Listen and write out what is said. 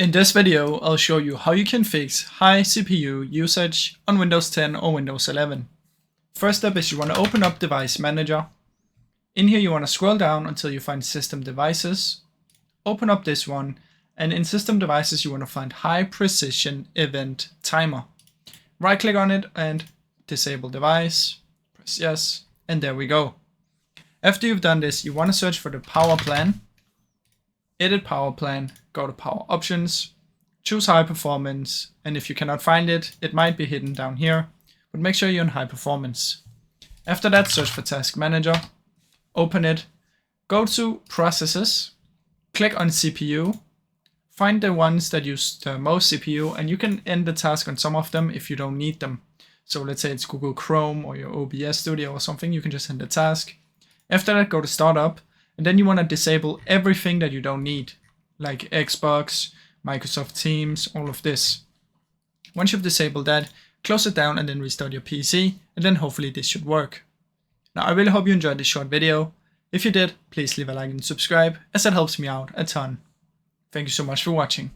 In this video, I'll show you how you can fix high CPU usage on Windows 10 or Windows 11. First step is you want to open up Device Manager. In here you want to scroll down until you find System Devices. Open up this one, and in System Devices you want to find High Precision Event Timer. Right click on it and disable device, press yes, and there we go. After you've done this, you want to search for the power plan. Edit power plan, go to power options, choose high performance, and if you cannot find it, it might be hidden down here, but make sure you're in high performance. After that, search for task manager, open it, go to processes, click on CPU, find the ones that use the most CPU, and you can end the task on some of them if you don't need them. So let's say it's Google Chrome or your OBS Studio or something, you can just end the task. After that, go to startup. And then you want to disable everything that you don't need, like Xbox, Microsoft Teams, all of this. Once you've disabled that, close it down and then restart your PC, and then hopefully this should work. Now, I really hope you enjoyed this short video. If you did, please leave a like and subscribe, as that helps me out a ton. Thank you so much for watching.